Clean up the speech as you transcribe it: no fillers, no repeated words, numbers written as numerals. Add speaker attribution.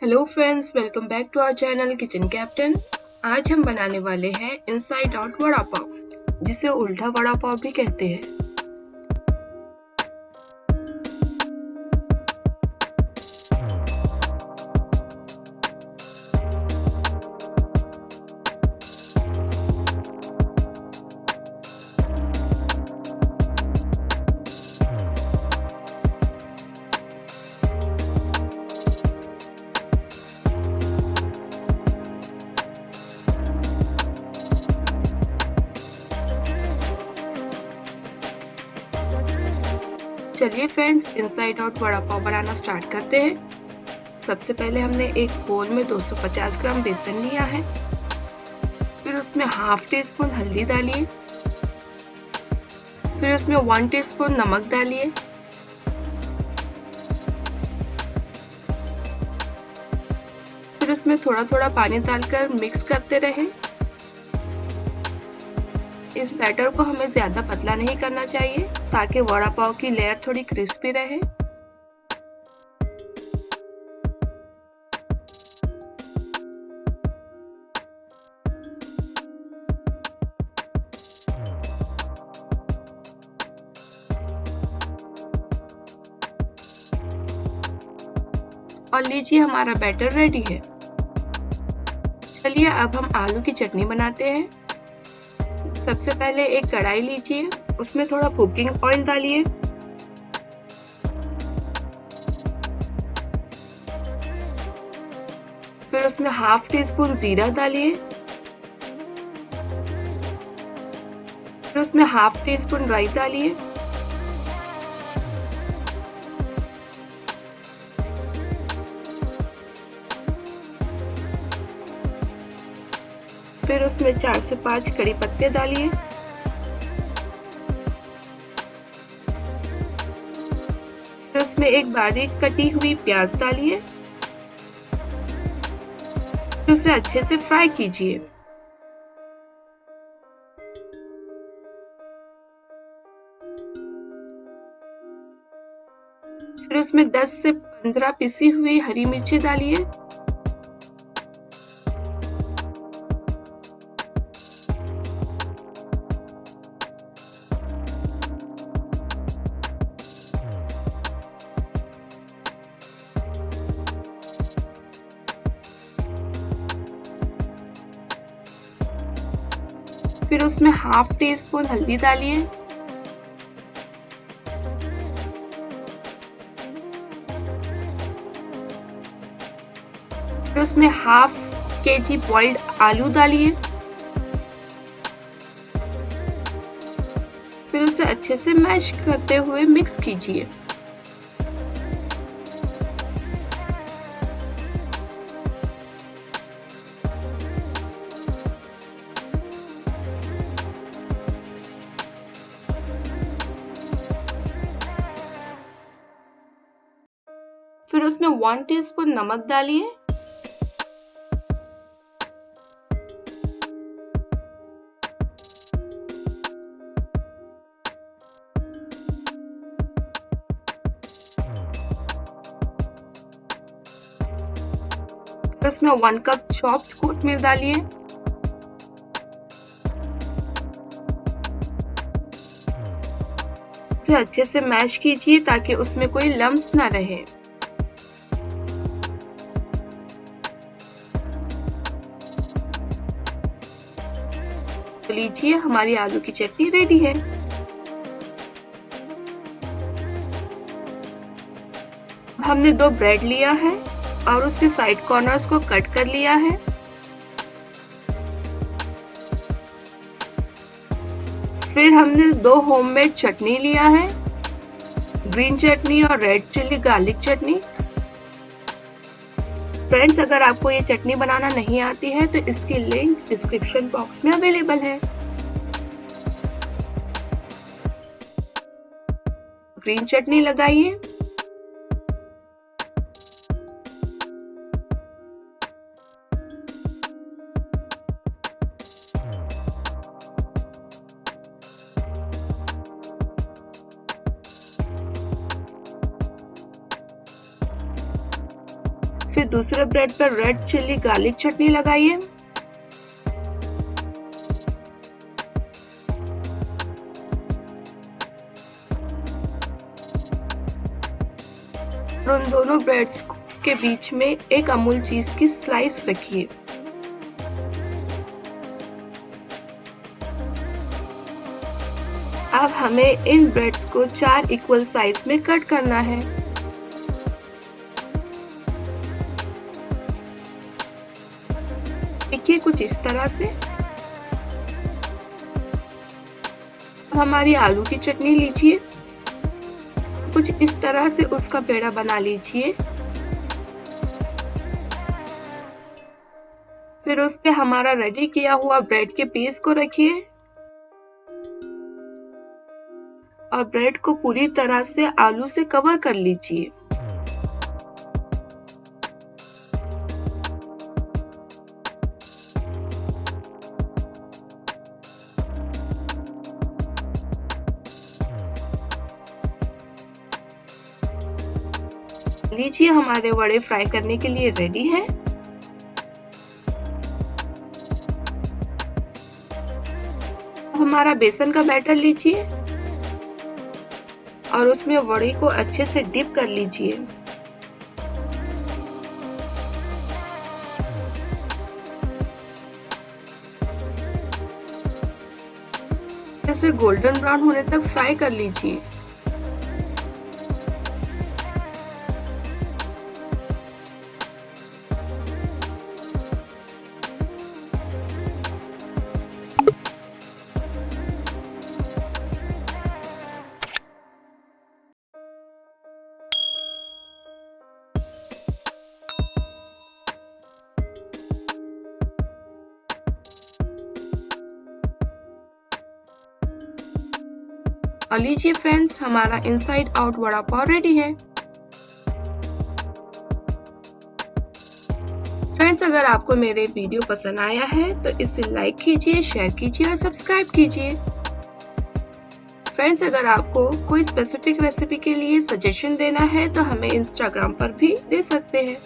Speaker 1: Hello friends, welcome back to our channel kitchen captain. आज हम बनाने वाले हैं इनसाइड आउट वड़ा पाव, जिसे उल्टा वड़ा पाव भी कहते हैं। चलिए friends, inside out vada pav बनाना स्टार्ट करते हैं। सबसे पहले हमने एक बोल में 250 ग्राम बेसन लिया है। फिर उसमें हाफ टी स्पून हल्दी डालिए। फिर उसमें 1 टीस्पून नमक डालिए। फिर उसमें थोड़ा थोड़ा पानी डालकर मिक्स करते रहें। इस बैटर को हमें ज्यादा पतला नहीं करना चाहिए ताकि वड़ा पाव की लेयर थोड़ी क्रिस्पी रहे। और लीजिए, हमारा बैटर रेडी है। चलिए अब हम आलू की चटनी बनाते हैं। सबसे पहले एक कढ़ाई लीजिए, उसमें थोड़ा कुकिंग ऑयल डालिए। फिर उसमें हाफ टी स्पून जीरा डालिए। फिर उसमें हाफ टी स्पून राई डालिए। फिर उसमें 4 से 5 कड़ी पत्ते डालिए। फिर उसमें एक बारीक कटी हुई प्याज डालिए। फिर उसे अच्छे से फ्राई कीजिए। फिर उसमें 10 से 15 पिसी हुई हरी मिर्ची डालिए। फिर उसमें हाफ टी स्पून हल्दी डालिए। फिर उसमें हाफ केजी बॉइल्ड आलू डालिए। फिर उसे अच्छे से मैश करते हुए मिक्स कीजिए। फिर उसमें 1 टीस्पून नमक डालिए। फिर उसमें 1 कप चॉप्ड कोथिंबीर डालिए। इसे अच्छे से मैश कीजिए ताकि उसमें कोई लम्स ना रहे। तो लीजिए, हमारी आलू की चटनी रेडी है। हमने 2 ब्रेड लिया है और उसके साइड कॉर्नर्स को कट कर लिया है। फिर हमने 2 होममेड चटनी लिया है, ग्रीन चटनी और रेड चिल्ली गार्लिक चटनी। फ्रेंड्स, अगर आपको ये चटनी बनाना नहीं आती है तो इसकी लिंक डिस्क्रिप्शन बॉक्स में अवेलेबल है। ग्रीन चटनी लगाइए। फिर दूसरे ब्रेड पर रेड चिल्ली गार्लिक चटनी लगाइए। और उन दोनों ब्रेड्स के बीच में एक अमूल चीज की स्लाइस रखिए। अब हमें इन ब्रेड्स को 4 इक्वल साइज में कट करना है। देखिए कुछ इस तरह से। अब हमारी आलू की चटनी लीजिए, कुछ इस तरह से उसका पेड़ा बना लीजिए। फिर उस पे हमारा रेडी किया हुआ ब्रेड के पीस को रखिए और ब्रेड को पूरी तरह से आलू से कवर कर लीजिए। लीजिए हमारे वड़े फ्राई करने के लिए रेडी हैं। हमारा बेसन का बैटर लीजिए और उसमें वड़े को अच्छे से डिप कर लीजिए। इसे गोल्डन ब्राउन होने तक फ्राई कर लीजिए। और लीजिए फ्रेंड्स, हमारा inside out vada pav ready है। फ्रेंड्स, अगर आपको मेरे वीडियो पसंद आया है तो इसे लाइक कीजिए, शेयर कीजिए और सब्सक्राइब कीजिए। फ्रेंड्स, अगर आपको कोई स्पेसिफिक रेसिपी के लिए सजेशन देना है तो हमें इंस्टाग्राम पर भी दे सकते हैं।